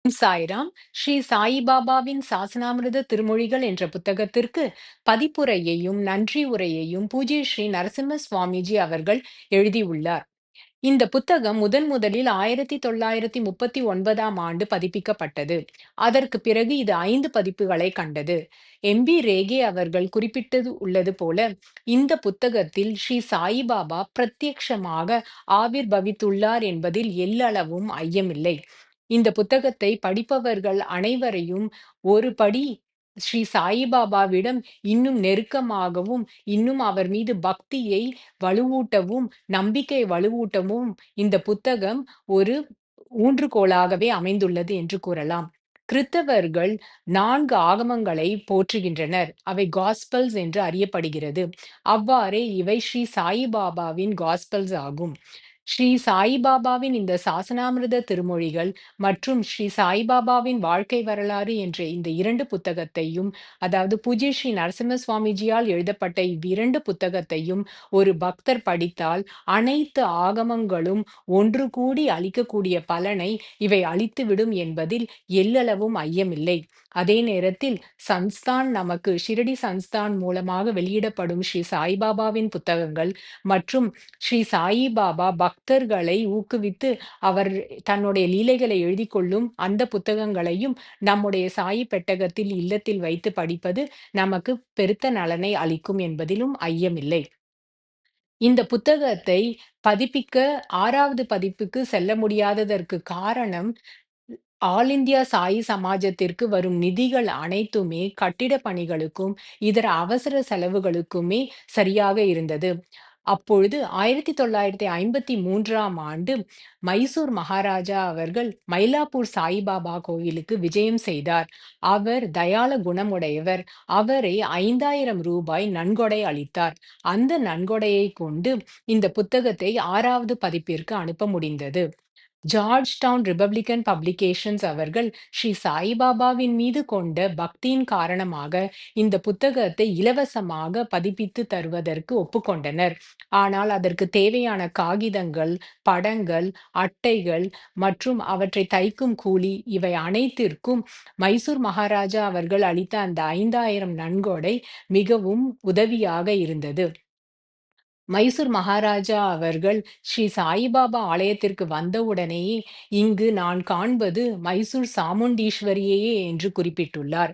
சாய்ராம். ஸ்ரீ சாயிபாபாவின் சாசனாமிர்த திருமொழிகள் என்ற புத்தகத்திற்கு பதிப்புரையையும் நன்றி உரையையும் பூஜ்ய ஸ்ரீ நரசிம்ம சுவாமிஜி அவர்கள் எழுதியுள்ளார். இந்த புத்தகம் முதலில் 1939ஆம் ஆண்டு பதிப்பிக்கப்பட்டது. அதற்கு பிறகு இது 5 பதிப்புகளை கண்டது. ரேகே அவர்கள் குறிப்பிட்டது உள்ளது போல, இந்த புத்தகத்தில் ஸ்ரீ சாயிபாபா பிரத்யக்ஷமாக ஆவிர்பவித்துள்ளார் என்பதில் எள்ளளவும் ஐயமில்லை. இந்த புத்தகத்தை படிப்பவர்கள் அனைவரையும் ஒரு படி ஸ்ரீ சாயிபாபாவிடம் இன்னும் நெருக்கமாகவும், இன்னும் அவர் மீது பக்தியை வலுவூட்டவும், நம்பிக்கை வலுவூட்டவும் இந்த புத்தகம் ஒரு ஊன்றுகோலாகவே அமைந்துள்ளது என்று கூறலாம். கிறித்தவர்கள் 4 ஆகமங்களை போற்றுகின்றனர். அவை காஸ்பல்ஸ் என்று அறியப்படுகிறது. அவ்வாறே இவை ஸ்ரீ சாயிபாபாவின் காஸ்பல்ஸ் ஆகும். ஸ்ரீ சாயிபாபாவின் இந்த சாசனாமிர்த திருமொழிகள் மற்றும் ஸ்ரீ சாயிபாபாவின் வாழ்க்கை வரலாறு என்ற இந்த 2 புத்தகத்தையும், அதாவது பூஜ்ய ஸ்ரீ நரசிம்ம சுவாமிஜியால் எழுதப்பட்ட இவ்விரண்டு புத்தகத்தையும் ஒரு பக்தர் படித்தால் அனைத்து ஆகமங்களும் ஒன்று கூடி அளிக்கக்கூடிய பலனை இவை அளித்துவிடும் என்பதில் எள்ளளவும் ஐயமில்லை. அதே நேரத்தில் சன்ஸ்தான் நமக்கு ஷிரடி சன்ஸ்தான் மூலமாக வெளியிடப்படும் ஸ்ரீ சாய்பாபாவின் புத்தகங்கள் மற்றும் ஸ்ரீ சாயிபாபா பக்தர்களை ஊக்குவித்து அவர் தன்னுடைய லீலைகளை எழுதிக் கொள்ளும் அந்த புத்தகங்களையும் நம்முடைய சாயி பெட்டகத்தில் இல்லத்தில் வைத்து படிப்பது நமக்கு பெருத்த நலனை அளிக்கும் என்பதிலும் ஐயமில்லை. இந்த புத்தகத்தை பதிப்பிக்க 6வது பதிப்புக்கு செல்ல முடியாததற்கு காரணம், ஆல் இந்தியா சாயி சமாஜத்திற்கு வரும் நிதிகள் அனைத்துமே கட்டிடப் பணிகளுக்கும், இதர அவசர செலவுகளுக்குமே சரியாக இருந்தது. அப்பொழுது 1953ஆம் ஆண்டு மைசூர் மகாராஜா அவர்கள் மயிலாப்பூர் சாயிபாபா கோயிலுக்கு விஜயம் செய்தார். அவர் தயாள குணமுடையவர். அவரை ரூ. 5,000 நன்கொடை அளித்தார். அந்த நன்கொடையை கொண்டு இந்த புத்தகத்தை 6வது பதிப்பிற்கு அனுப்ப முடிந்தது. ஜார்ஜ் டவுன் ரிபப்ளிக்கன் பப்ளிகேஷன்ஸ் அவர்கள் ஸ்ரீ சாயிபாபாவின் மீது கொண்ட பக்தியின் காரணமாக இந்த புத்தகத்தை இலவசமாக பதிப்பித்து தருவதற்கு ஒப்புக்கொண்டனர். ஆனால் அதற்கு தேவையான காகிதங்கள், படங்கள், அட்டைகள் மற்றும் அவற்றை தைக்கும் கூலி இவை அனைத்திற்கும் மைசூர் மகாராஜா அவர்கள் அளித்த அந்த 5,000 நன்கொடை மிகவும் உதவியாக இருந்தது. மைசூர் மகாராஜா அவர்கள் ஸ்ரீ சாயிபாபா ஆலயத்திற்கு வந்தவுடனேயே, இங்கு நான் காண்பது மைசூர் சாமுண்டீஸ்வரியையே என்று குறிப்பிட்டுள்ளார்.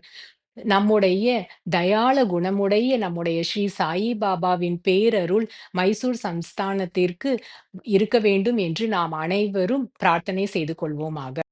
நம்முடைய தயாள குணமுடைய நம்முடைய ஸ்ரீ சாயிபாபாவின் பேரருள் மைசூர் சம்ஸ்தானத்திற்கு இருக்க வேண்டும் என்று நாம் அனைவரும் பிரார்த்தனை செய்து கொள்வோமாக.